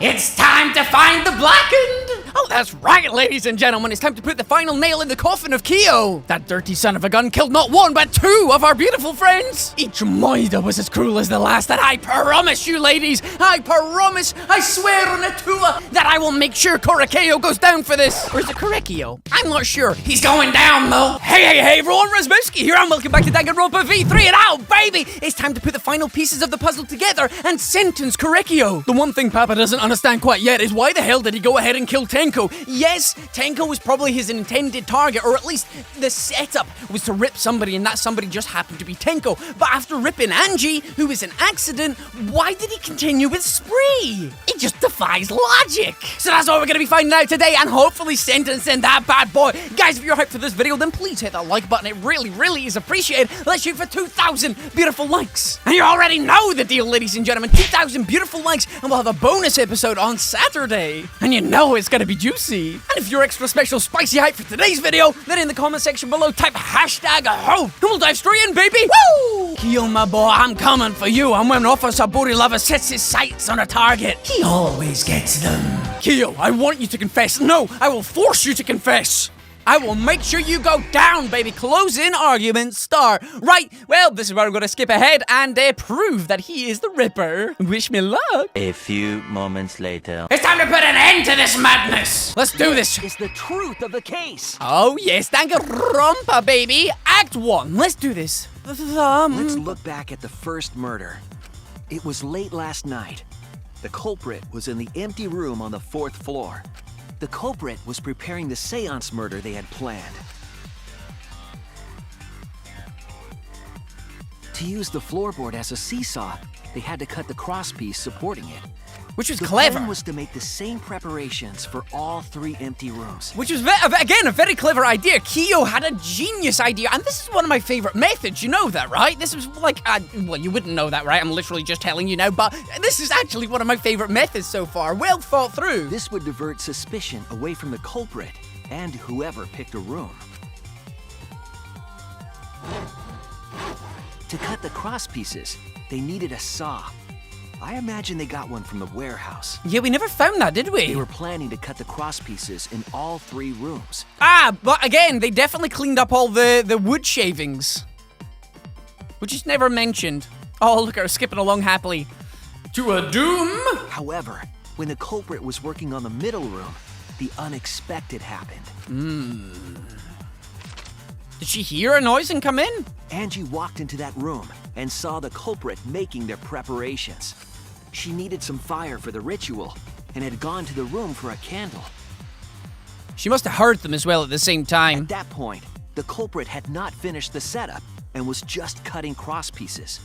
It's time to find the Blackened! Oh, that's right, ladies and gentlemen. It's time to put the final nail in the coffin of Kyo. That dirty son of a gun killed not one, but two of our beautiful friends. Each Moida was as cruel as the last, and I promise you, ladies, I promise, I swear on Atua, that I will make sure Korekeo goes down for this. Or is it Korekeo? I'm not sure. He's going down, though. Hey, everyone, Razzbowski here, and welcome back to Danganronpa V3, and oh, baby, it's time to put the final pieces of the puzzle together and sentence Korekeo. The one thing Papa doesn't understand quite yet is why the hell did he go ahead and kill Tenko? Yes, Tenko was probably his intended target, or at least the setup was to rip somebody, and that somebody just happened to be Tenko. But after ripping Angie, who was an accident, why did he continue with Spree? It just defies logic. So that's what we're gonna be finding out today, and hopefully sentencing that bad boy. Guys, if you're hyped for this video, then please hit that like button. It really is appreciated. Let's shoot for 2,000 beautiful likes. And you already know the deal, ladies and gentlemen. 2,000 beautiful likes, and we'll have a bonus episode on Saturday. And you know it's gonna be juicy. And if you're extra special spicy hype for today's video, then in the comment section below type hashtag HOPE, and we'll dive straight in, baby. Woo! Kyo, my boy, I'm coming for you. And when Officer Booty Lover sets his sights on a target, he always gets them. Kyo, I want you to confess. No, I will force you to confess. I will make sure you go down, baby. Closing argument start. Right, well, this is where I'm going to skip ahead and prove that he is the Ripper. Wish me luck. A few moments later. It's time to put an end to this madness. Let's do this. Is the truth of the case. Oh, yes, Danganronpa, baby. Act 1. Let's do this. Let's look back at the first murder. It was late last night. The culprit was in the empty room on the 4th floor. The culprit was preparing the seance murder they had planned. To use the floorboard as a seesaw, they had to cut the crosspiece supporting it. Which was the clever. plan was to make the same preparations for all 3 empty rooms. Which was, again, a very clever idea. Kyo had a genius idea, and this is one of my favorite methods. You know that, right? This was like, well, you wouldn't know that, right? I'm literally just telling you now, but this is actually one of my favorite methods so far. Well thought through. This would divert suspicion away from the culprit and whoever picked a room. To cut the crosspieces, they needed a saw. I imagine they got one from the warehouse. Yeah, we never found that, did we? They were planning to cut the crosspieces in all 3 rooms. But again, they definitely cleaned up all the wood shavings. Which is never mentioned. Oh, look at her skipping along happily. To a doom! However, when the culprit was working on the middle room, the unexpected happened. Did she hear a noise and come in? Angie walked into that room and saw the culprit making their preparations. She needed some fire for the ritual and had gone to the room for a candle. She must have heard them as well at the same time. At that point, the culprit had not finished the setup and was just cutting crosspieces.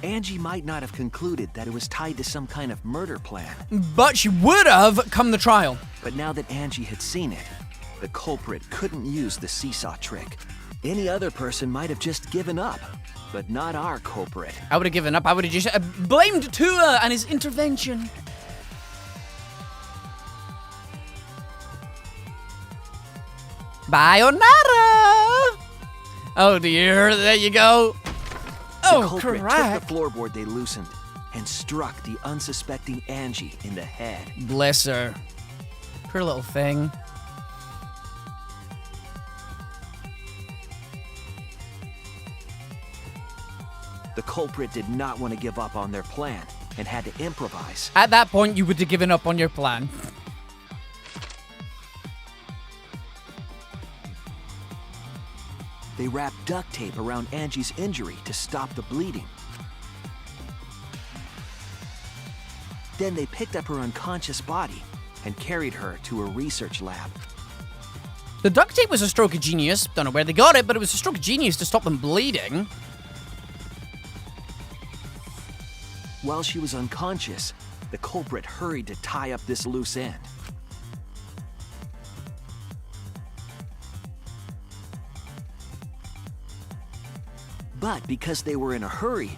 Angie might not have concluded that it was tied to some kind of murder plan. But she would have come the trial. But now that Angie had seen it, the culprit couldn't use the seesaw trick. Any other person might have just given up, but not our culprit. I would have given up. I would have just blamed Tua and his intervention. Bayonara! Oh dear, there you go. The culprit took the floorboard they loosened and struck the unsuspecting Angie in the head. Bless her. Poor little thing. The culprit did not want to give up on their plan and had to improvise. At that point, you would have given up on your plan. They wrapped duct tape around Angie's injury to stop the bleeding. Then they picked up her unconscious body and carried her to a research lab. The duct tape was a stroke of genius. Don't know where they got it, but it was a stroke of genius to stop them bleeding. While she was unconscious, the culprit hurried to tie up this loose end. But because they were in a hurry,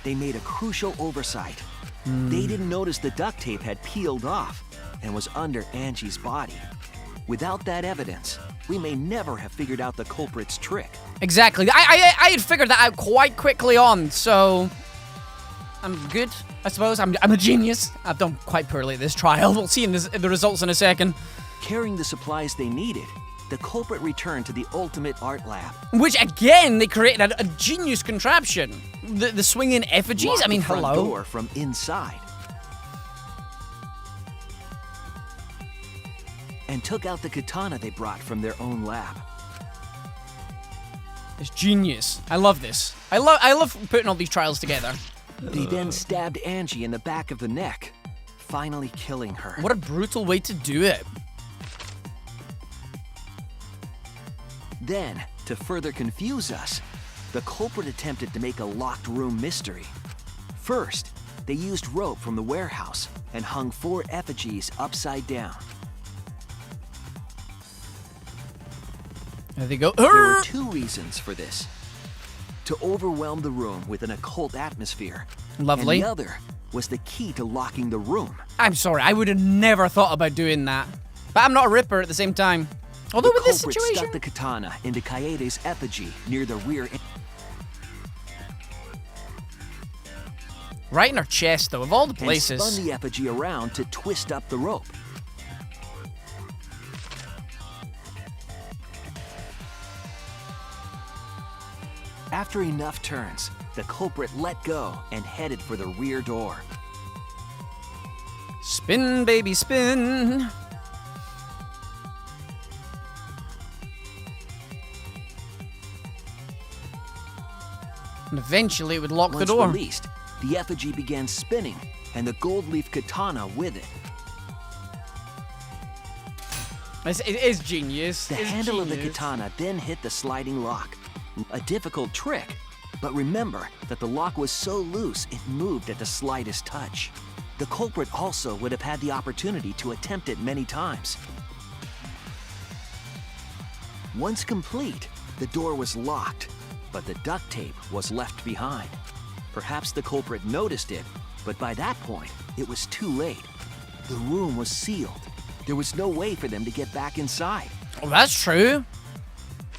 they made a crucial oversight. They didn't notice the duct tape had peeled off and was under Angie's body. Without that evidence, we may never have figured out the culprit's trick. Exactly. I had figured that out quite quickly on, so I'm good, I suppose. I'm a genius. I've done quite poorly at this trial. We'll see in the results in a second. Carrying the supplies they needed, the culprit returned to the ultimate art lab. Which, again, they created a genius contraption. The swinging effigies? Locked I mean, the front hello. door from inside. And took out the katana they brought from their own lab. It's genius. I love this. I love putting all these trials together. They then stabbed Angie in the back of the neck, finally killing her. What a brutal way to do it. Then, to further confuse us, the culprit attempted to make a locked room mystery. First, they used rope from the warehouse and hung 4 effigies upside down. There they go. There were 2 reasons for this. To overwhelm the room with an occult atmosphere. Lovely. And the other was the key to locking the room. I'm sorry, I would have never thought about doing that. But I'm not a ripper at the same time. Although with this The culprit situation... stuck the katana into Kaede's effigy near the rear. Right in her chest, though, of all the And places. spun the effigy around to twist up the rope. After enough turns, the culprit let go and headed for the rear door. Spin, baby, spin. And eventually it would lock the Once door. released, the effigy began spinning, and the gold leaf katana with it. It is genius. The It's handle of the genius. katana then hit the sliding lock. A difficult trick, but remember that the lock was so loose it moved at the slightest touch. The culprit also would have had the opportunity to attempt it many times. Once complete, the door was locked, but the duct tape was left behind. Perhaps the culprit noticed it, but by that point, it was too late. The room was sealed. There was no way for them to get back inside. Oh, that's true.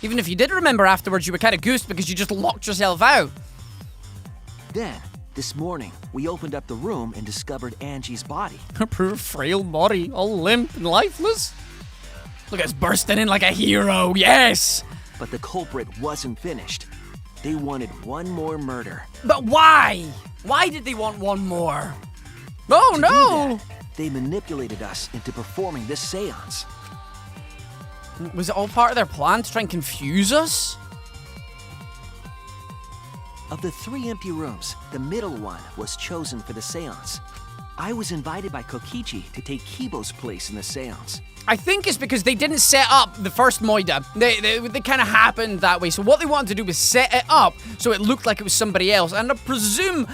Even if you did remember afterwards, you were kind of goosed because you just locked yourself out. Then, this morning, we opened up the room and discovered Angie's body. Her poor frail body, all limp and lifeless. Look at us bursting in like a hero, yes! But the culprit wasn't finished. They wanted one more murder. But why? Why did they want one more? Oh, To do no! that, they manipulated us into performing this seance. Was it all part of their plan to try and confuse us? Of the 3 empty rooms, the middle one was chosen for the seance. I was invited by Kokichi to take Kibo's place in the seance. I think it's because they didn't set up the first Moida. They kind of happened that way. So what they wanted to do was set it up so it looked like it was somebody else. And I presume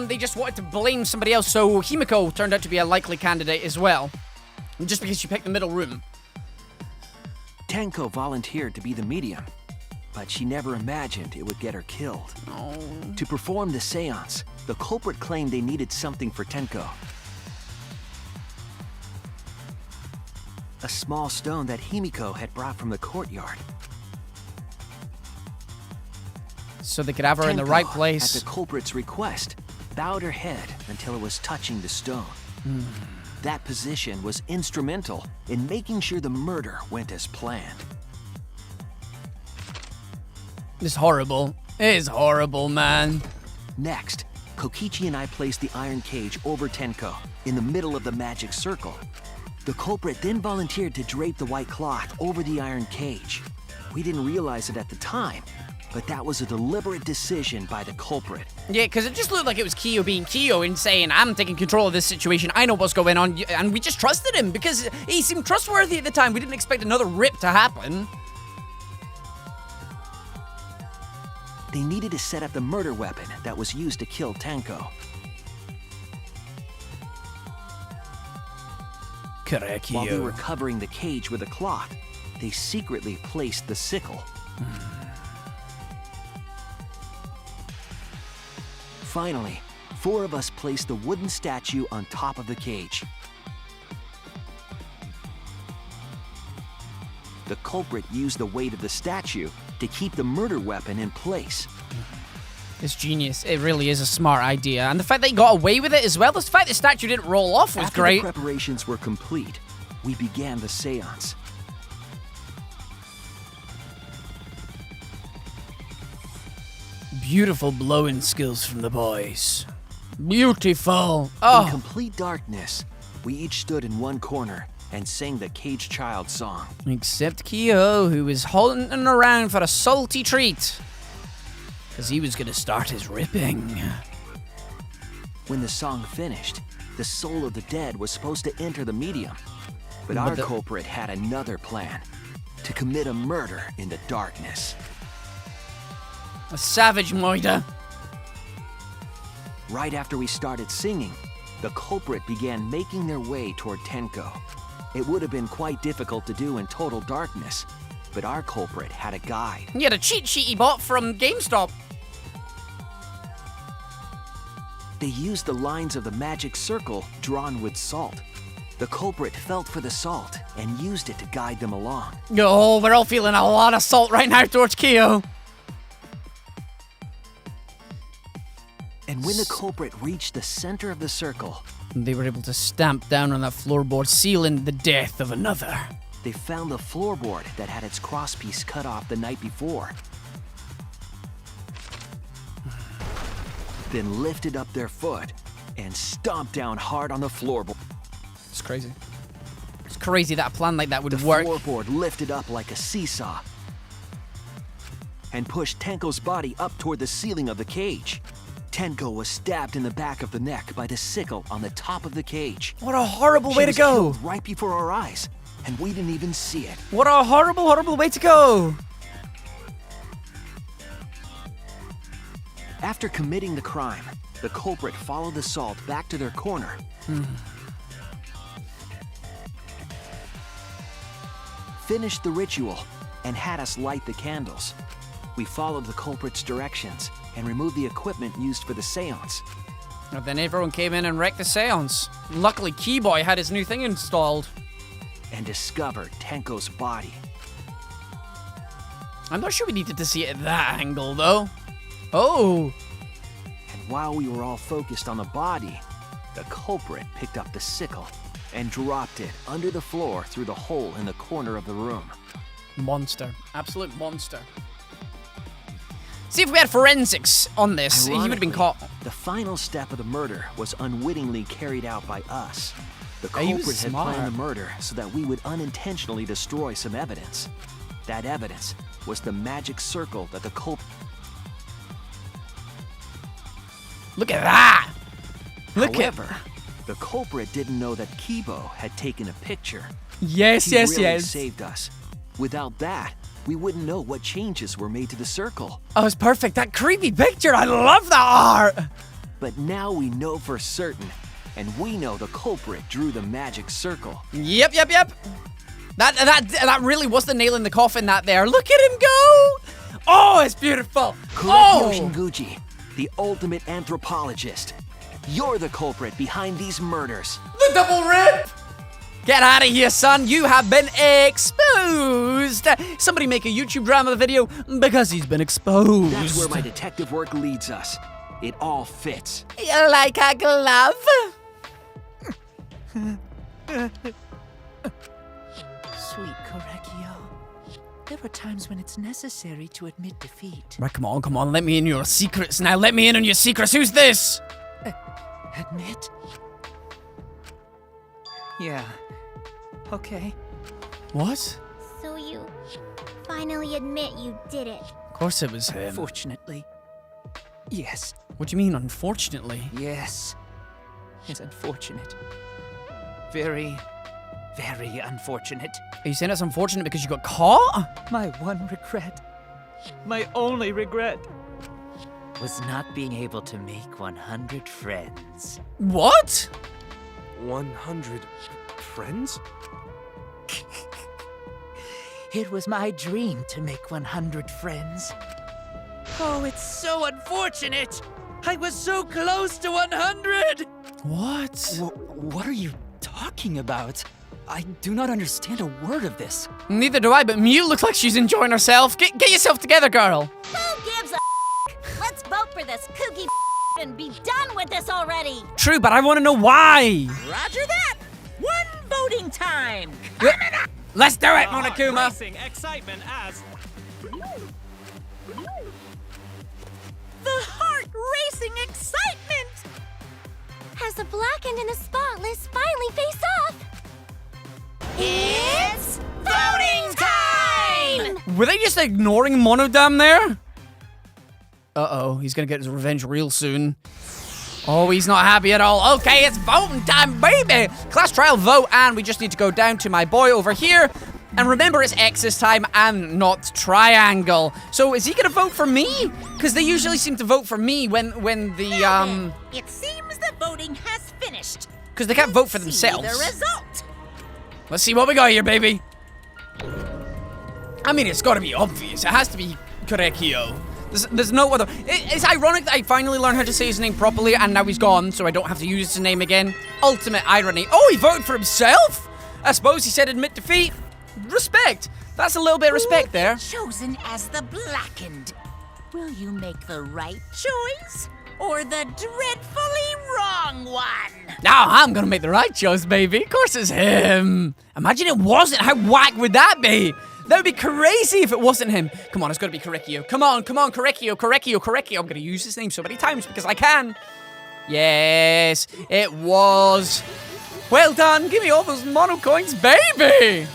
they just wanted to blame somebody else. So Himiko turned out to be a likely candidate as well. Just because she picked the middle room. Tenko volunteered to be the medium, but she never imagined it would get her killed. Oh. To perform the seance, the culprit claimed they needed something for Tenko. A small stone that Himiko had brought from the courtyard. So they could have her in the right place. At the culprit's request, bowed her head until it was touching the stone. That position was instrumental in making sure the murder went as planned. It's horrible. It is horrible, man. Next, Kokichi and I placed the iron cage over Tenko in the middle of the magic circle. The culprit then volunteered to drape the white cloth over the iron cage. We didn't realize it at the time, but that was a deliberate decision by the culprit. Yeah, because it just looked like it was Kyo being Kyo and saying, I'm taking control of this situation, I know what's going on, and we just trusted him because he seemed trustworthy at the time. We didn't expect another rip to happen. They needed to set up the murder weapon that was used to kill Tenko. Correct, While they were covering the cage with a cloth, they secretly placed the sickle. Finally, 4 of us placed the wooden statue on top of the cage. The culprit used the weight of the statue to keep the murder weapon in place. It's genius. It really is a smart idea. And the fact that he got away with it as well, the fact the statue didn't roll off was After great. the preparations were complete, we began the seance. Beautiful blowing skills from the boys. Beautiful. In Oh, complete darkness, we each stood in one corner and sang the Caged Child song. except Kyo, who was hunting around for a salty treat. Because he was going to start his ripping. When the song finished, the soul of the dead was supposed to enter the medium. But our culprit had another plan, to commit a murder in the darkness. A savage Moida. Right after we started singing, the culprit began making their way toward Tenko. It would have been quite difficult to do in total darkness, but our culprit had a guide. He had a cheat sheet he bought from GameStop. They used the lines of the magic circle drawn with salt. The culprit felt for the salt and used it to guide them along. Oh, we're all feeling a lot of salt right now towards Kyo. And when the culprit reached the center of the circle, They were able to stamp down on that floorboard, sealing the death of another. they found the floorboard that had its crosspiece cut off the night before. Then lifted up their foot and stomped down hard on the floorboard. It's crazy. It's crazy that a plan like that would The work. floorboard lifted up like a seesaw and pushed Tenko's body up toward the ceiling of the cage. Tenko was stabbed in the back of the neck by the sickle on the top of the cage. What a horrible She way to was go. killed right before our eyes, and we didn't even see it. What a horrible, horrible way to go. After committing the crime, the culprit followed the salt back to their corner. Finished the ritual and had us light the candles. We followed the culprit's directions and removed the equipment used for the seance. And then everyone came in and wrecked the seance. Luckily, Keyboy had his new thing installed. And discovered Tenko's body. I'm not sure we needed to see it at that angle, though. Oh. And while we were all focused on the body, the culprit picked up the sickle and dropped it under the floor through the hole in the corner of the room. Monster. Absolute monster. See, if we had forensics on this, he would have been Ironically, caught. The final step of the murder was unwittingly carried out by us. The He was culprit had smart. planned the murder so that we would unintentionally destroy some evidence. That evidence was the magic circle that the culprit... Look at that. Look However, at. the culprit didn't know that Kibo had taken a picture. Yes, He yes, really yes. saved us. Without that, we wouldn't know what changes were made to the circle. Oh, it's perfect. That creepy picture. I love that art. But now we know for certain, and we know the culprit drew the magic circle. Yep. That really was the nail in the coffin, that there. Look at him go. Oh, it's beautiful. Kurekyo Oh. Shinguchi, the ultimate anthropologist. You're the culprit behind these murders. The double rip. Get out of here, son. You have been exposed. Somebody make a YouTube drama video because he's been exposed. That's where my detective work leads us. It all fits. Like a glove. Sweet Korekio. There are times when it's necessary to admit defeat. Right, come on. Let me in your secrets now. Let me in on your secrets. Who's this? Admit? Yeah. Okay. What? So you finally admit you did it. Of course it was him. Fortunately. Yes. What do you mean, unfortunately? Yes. It's unfortunate. Very, very unfortunate. Are you saying it's unfortunate because you got caught? My one regret, my only regret, was not being able to make 100 friends. What? 100 friends? It was my dream to make 100 friends. Oh, it's so unfortunate! I was so close to 100! What? What are you talking about? I do not understand a word of this. Neither do I, but Mew looks like she's enjoying herself. Get yourself together, girl. Who gives a Let's vote for for this kooky and be done with this already. True, but I want to know why. Roger that. One voting time. Let's do it, Monokuma. Racing excitement as The heart-racing excitement. As the blackened and the spotless finally face off. It's voting time! Were they just ignoring Monodam there? Uh-oh, he's gonna get his revenge real soon. Oh, he's not happy at all. Okay, it's voting time, baby! Class trial vote, and we just need to go down to my boy over here. And remember, it's X this time and not triangle. So is he gonna vote for me? Because they usually seem to vote for me when the, It seems the voting has finished. because they can't vote for See themselves. the result. Let's see what we got here, baby. I mean, it's gotta be obvious. It has to be Korekio. There's no other. It's ironic that I finally learned how to say his name properly and now he's gone, so I don't have to use his name again. Ultimate irony. Oh, he voted for himself? I suppose he said admit defeat. Respect. That's a little bit of respect there. Chosen as the blackened. Will you make the right choice or the dreadfully wrong one? Now I'm gonna make the right choice, baby. Of course it's him. Imagine it wasn't. How whack would that be? That would be crazy if it wasn't him. Come on, it's gotta be Korekio. Come on, Korekio. I'm gonna use his name so many times because I can. Yes, it was. Well done. Give me all those mono coins, baby.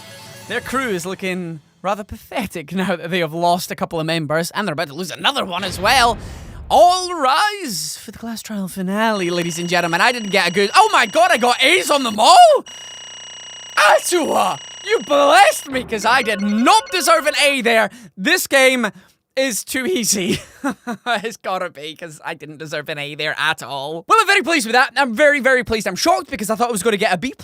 Their crew is looking rather pathetic now that they have lost a couple of members, and they're about to lose another one as well. All rise for the class trial finale, ladies and gentlemen. I didn't get a good... Oh my god, I got A's on them all? Atua, you blessed me, because I did not deserve an A there. This game is too easy. It's gotta be, because I didn't deserve an A there at all. Well, I'm very pleased with that. I'm very, very pleased. I'm shocked because I thought I was going to get a B+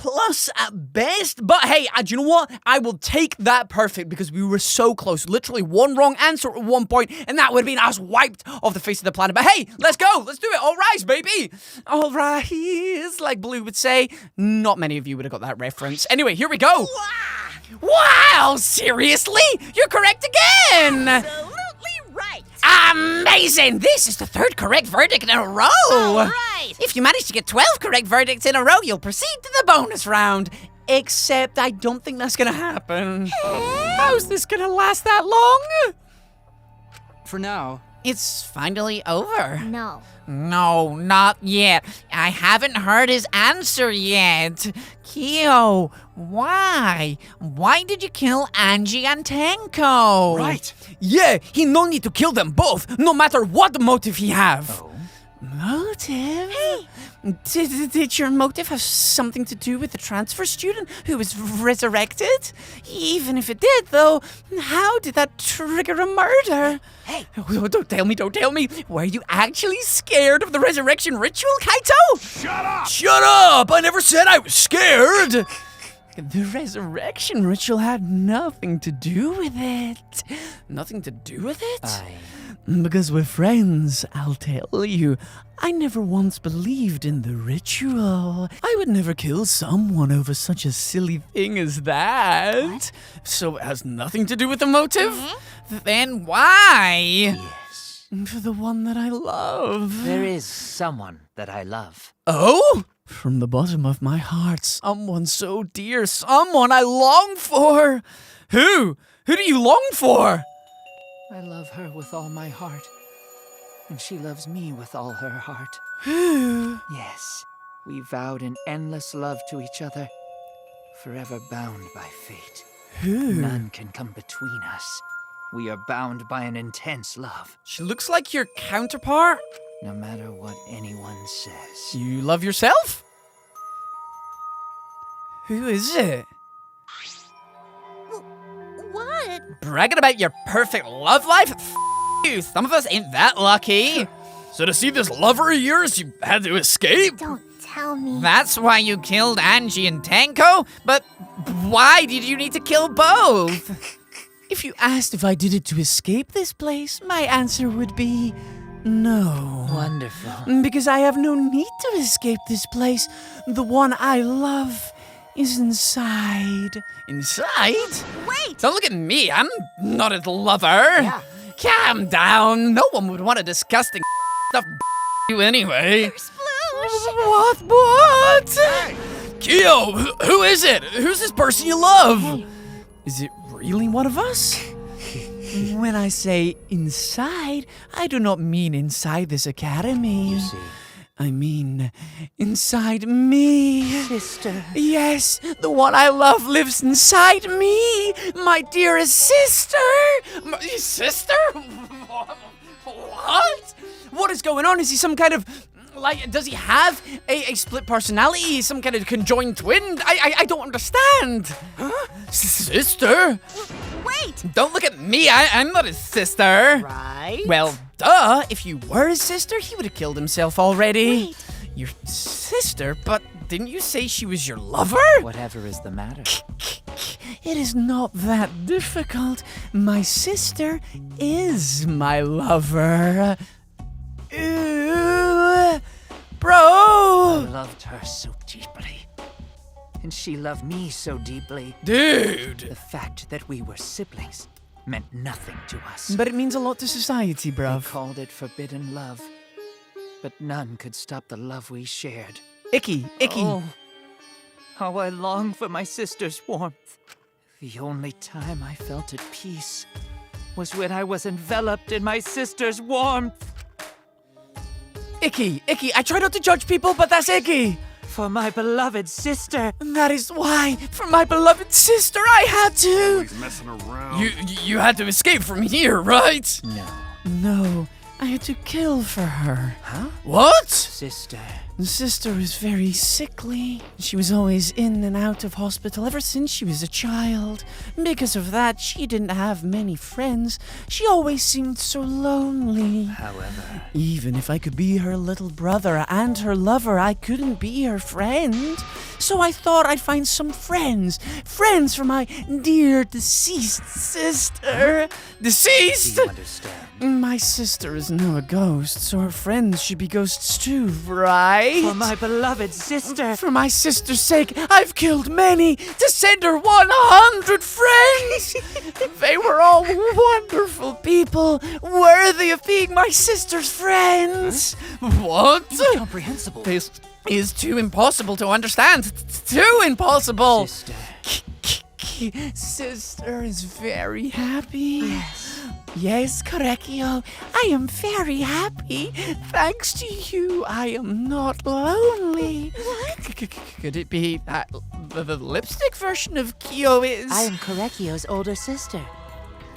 at best. But hey, do you know what? I will take that perfect because we were so close. Literally one wrong answer at one point, and that would have been us wiped off the face of the planet. But hey, let's go. Let's do it. All rise, baby. All rise, like Blue would say. Not many of you would have got that reference. Anyway, here we go. Wow, seriously? You're correct again. Absolutely right. Amazing! This is the 3rd correct verdict in a row! Right. If you manage to get 12 correct verdicts in a row, you'll proceed to the bonus round. Except I don't think that's gonna happen. How's this gonna last that long? For now, It's finally over. No. No, not yet. I haven't heard his answer yet. Kyo, why? Why did you kill Angie and Tenko? Right. Yeah, he no need to kill them both, no matter what motive he have. Motive? Hey. Did your motive have something to do with the transfer student who was resurrected? Even if it did, though, how did that trigger a murder? Hey. Oh, don't tell me. Were you actually scared of the resurrection ritual, Kaito? Shut up! Shut up! I never said I was scared! The resurrection ritual had nothing to do with it. Nothing to do with it? Because we're friends, I'll tell you. I never once believed in the ritual. I would never kill someone over such a silly thing as that. What? So it has nothing to do with the motive? Then why? Yes. For the one that I love. There is someone that I love. Oh? From the bottom of my heart, someone so dear, someone I long for. Who? Who do you long for? I love her with all my heart. And she loves me with all her heart. Who? Yes, we vowed an endless love to each other, forever bound by fate. Who? None can come between us. We are bound by an intense love, She looks like your counterpart. no matter what anyone says. You love yourself? Who is it? What? Bragging about your perfect love life? F you, some of us ain't that lucky. So to see this lover of yours, you had to escape? Don't tell me. That's why you killed Angie and Tenko? But why did you need to kill both? If you asked if I did it to escape this place, my answer would be no. Wonderful. Because I have no need to escape this place. The one I love is inside. Inside? Wait! Don't look at me. I'm not a lover. Calm down. No one would want a disgusting stuff you anyway. Sploosh! What? Kyo, who is it? Who's this person you love? Is it really one of us? When I say inside, I do not mean inside this academy. I mean inside me. Sister. Yes, the one I love lives inside me. My dearest sister. My sister? What? What is going on? Is he some kind of... Like, does he have a split personality? Some kind of conjoined twin? I don't understand. Huh? Sister? Wait! Don't look at me. I'm not his sister. Right? Well, duh. If you were his sister, he would have killed himself already. Wait. Your sister? But didn't you say she was your lover? Whatever is the matter. It is not that difficult. My sister is my lover. Ooh, bro! I loved her so deeply. And she loved me so deeply. Dude! The fact that we were siblings meant nothing to us. But it means a lot to society, They bruv. called it forbidden love. But none could stop the love we shared. Icky. Oh, how I long for my sister's warmth. The only time I felt at peace was when I was enveloped in my sister's warmth. Icky. I try not to judge people, but that's icky. For my beloved sister. And that is why, for my beloved sister, I had to. He's messing around. You had to escape from here, right? No. I had to kill for her. Huh? What? Sister. The sister was very sickly. She was always in and out of hospital ever since she was a child. Because of that, she didn't have many friends. She always seemed so lonely. However, Even if I could be her little brother and her lover, I couldn't be her friend. So I thought I'd find some friends. Friends for my dear deceased sister. Deceased? do you understand? My sister is now a ghost, so her friends should be ghosts too, right? For my beloved sister. For my sister's sake, I've killed many to send her 100 friends. They were all wonderful people, worthy of being my sister's friends. What? Incomprehensible. This is too impossible to understand. Too impossible. Sister. Sister is very happy. Yes, Korekio, I am very happy. Thanks to you, I am not lonely. What? Could it be that the lipstick version of Kyo is? I am Korekio's older sister.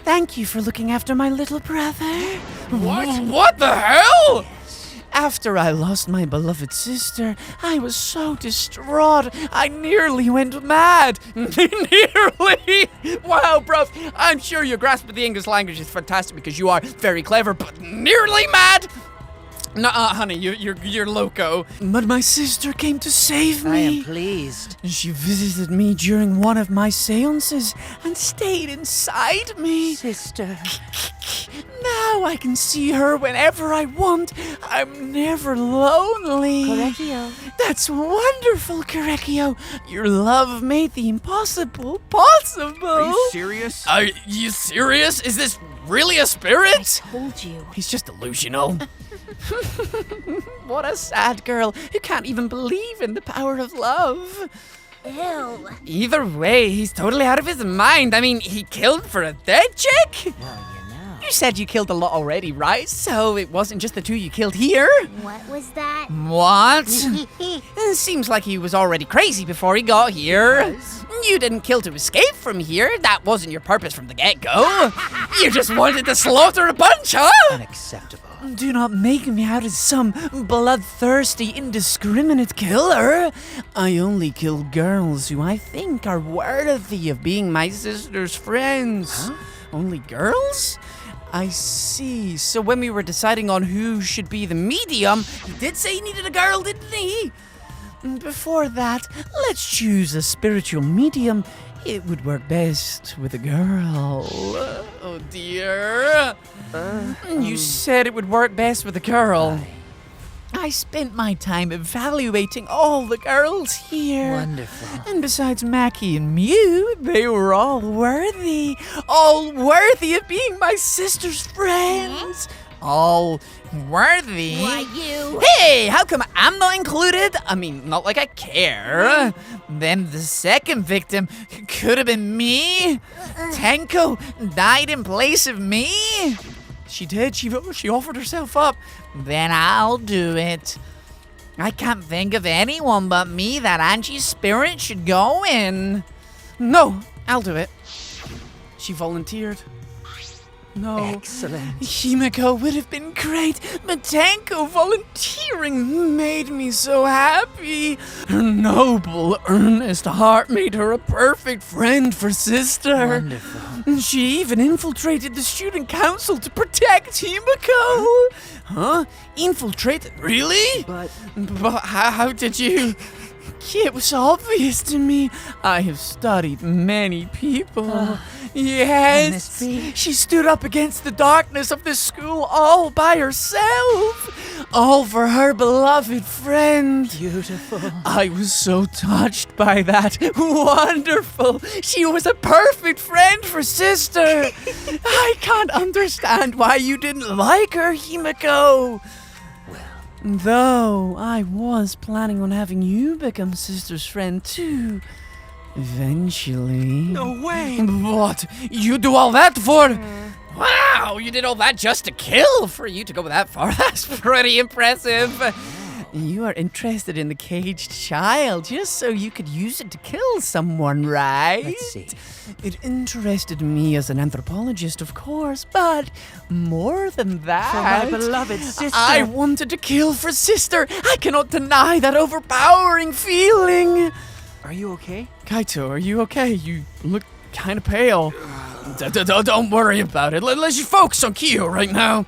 Thank you for looking after my little brother. What the hell? After I lost my beloved sister, I was so distraught, I nearly went mad. Nearly? Wow, bruv, I'm sure your grasp of the English language is fantastic because you are very clever, but nearly mad? Nuh-uh, honey, you're loco. But my sister came to save me. I am pleased. She visited me during one of my seances and stayed inside me. Sister. Now I can see her whenever I want. I'm never lonely. Korekio. That's wonderful, Korekio. Your love made the impossible possible. Are you serious? Are you serious? Is this really a spirit? Told you. He's just delusional. What a sad girl who can't even believe in the power of love. Ew. Either way, he's totally out of his mind. I mean, he killed for a dead chick? Well, you know. You said you killed a lot already, right? So it wasn't just the two you killed here? What was that? What? Seems like he was already crazy before he got here. You didn't kill to escape from here. That wasn't your purpose from the get-go. You just wanted to slaughter a bunch, huh? Unacceptable. Do not make me out as some bloodthirsty, indiscriminate killer. I only kill girls who I think are worthy of being my sister's friends. Huh? Only girls? I see. So when we were deciding on who should be the medium, he did say he needed a girl, didn't he? Before that, let's choose a spiritual medium. It would work best with a girl. Oh dear. You said it would work best with a girl. I spent my time evaluating all the girls here. Wonderful. And besides Mackie and Mew, they were all worthy of being my sister's friends. all worthy. Why, you? Hey, how come I'm not included? I mean, not like I care. Then the second victim could have been me. Tenko died in place of me. She did. She offered herself up. Then I'll do it. I can't think of anyone but me that Angie's spirit should go in. No, I'll do it. She volunteered. No. Excellent. Himiko would have been great, but Tenko volunteering made me so happy. Her noble, earnest heart made her a perfect friend for Sister. Wonderful. She even infiltrated the student council to protect Himiko. Huh? Infiltrate? Really? But How did you? It was obvious to me. I have studied many people. Yes. She stood up against the darkness of this school all by herself. All for her beloved friend. Beautiful. I was so touched by that. Wonderful. She was a perfect friend for Sister. I can't understand why you didn't like her, Himiko. Though I was planning on having you become Sister's friend too. Eventually. No way! What? You do all that for? Wow, you did all that just to kill? For you to go that far, that's pretty impressive. You are interested in the caged child just so you could use it to kill someone, right? Let's see. It interested me as an anthropologist, of course, but more than that. For my beloved sister. I wanted to kill for Sister. I cannot deny that overpowering feeling. are you okay? Kaito, are you okay? You look kind of pale. Don't worry about it. Let's just focus on Kyo right now.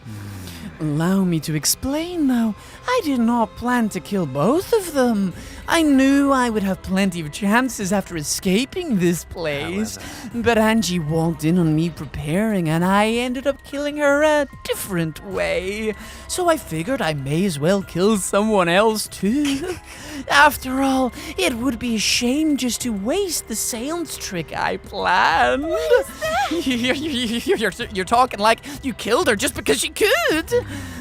Allow me to explain, though. I did not plan to kill both of them. I knew I would have plenty of chances after escaping this place. But Angie walked in on me preparing, and I ended up killing her a different way. So I figured I may as well kill someone else, too. After all, it would be a shame just to waste the seance trick I planned. What is that? You're talking like you killed her just because she could.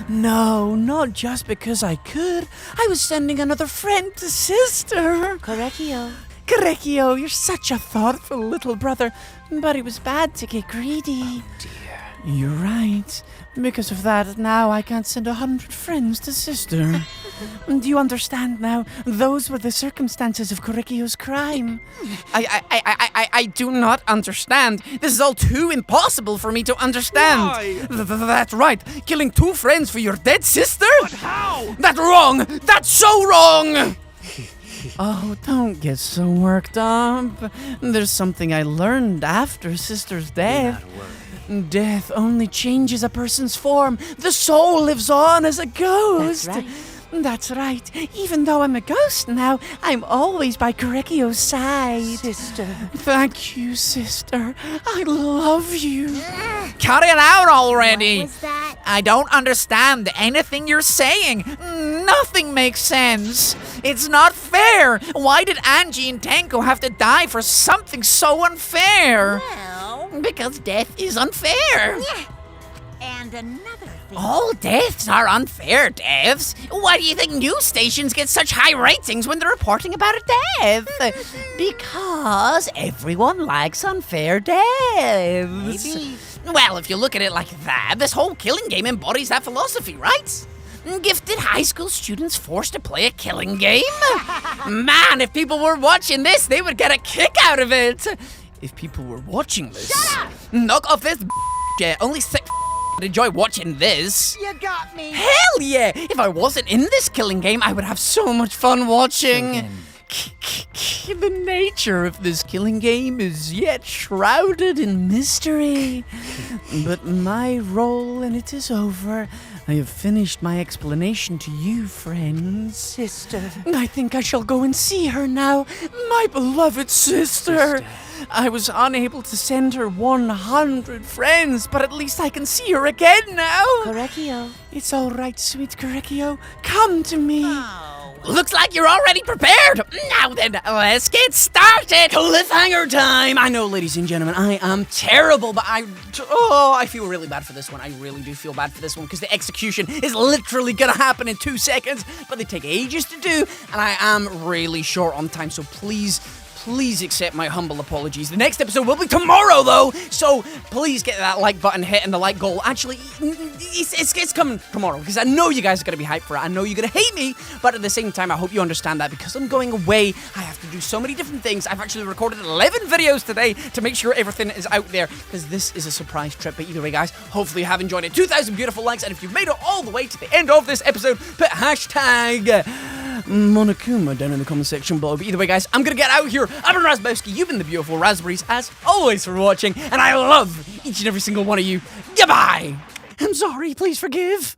No, not just because I could. I was sending another friend to Sister. Correcchio, you're such a thoughtful little brother. But it was bad to get greedy. You're right. Because of that, now I can't send 100 friends to Sister. Do you understand now? Those were the circumstances of Correcchio's crime. I do not understand. This is all too impossible for me to understand. Why? That's right. Killing 2 friends for your dead sister? But how? That's wrong! That's so wrong! Oh, don't get so worked up. There's something I learned after Sister's death. Death only changes a person's form. The soul lives on as a ghost. That's right. Even though I'm a ghost now, I'm always by Correcchio's side. Sister. Thank you, Sister. I love you. Cut it out already. What was that? I don't understand anything you're saying. Nothing makes sense. It's not fair. Why did Angie and Tenko have to die for something so unfair? Well, Because death is unfair. and another thing. All deaths are unfair deaths. Why do you think news stations get such high ratings when they're reporting about a death? Because everyone likes unfair deaths. Maybe. Well, if you look at it like that, this whole killing game embodies that philosophy, right? Gifted high school students forced to play a killing game? Man, if people were watching this, they would get a kick out of it. If people were watching this. Shut up! Knock off this yeah, only sick would enjoy watching this. You got me. Hell yeah! If I wasn't in this killing game, I would have so much fun watching. The nature of this killing game is yet shrouded in mystery. But my role in it is over. I have finished my explanation to you, friends. Sister. I think I shall go and see her now. My beloved sister. I was unable to send her 100 friends, but at least I can see her again now. Correcchio. It's all right, sweet Correcchio. Come to me. Oh. Looks like you're already prepared. Now then, let's get started. Cliffhanger time. I know, ladies and gentlemen, I am terrible, but I feel really bad for this one. I really do feel bad for this one because the execution is literally gonna happen in 2 seconds, but they take ages to do, and I am really short on time, so please accept my humble apologies. The next episode will be tomorrow, though, so please get that like button hit and the like goal. Actually, it's coming tomorrow, because I know you guys are going to be hyped for it. I know you're going to hate me, but at the same time, I hope you understand that because I'm going away, I have to do so many different things. I've actually recorded 11 videos today to make sure everything is out there, because this is a surprise trip. But either way, guys, hopefully you have enjoyed it. 2,000 beautiful likes, and if you've made it all the way to the end of this episode, put hashtag Monokuma down in the comment section below. But either way, guys, I'm gonna get out here. I've been Razzbowski. You've been the beautiful raspberries, as always, for watching, and I love each and every single one of you. Goodbye. I'm sorry. Please forgive.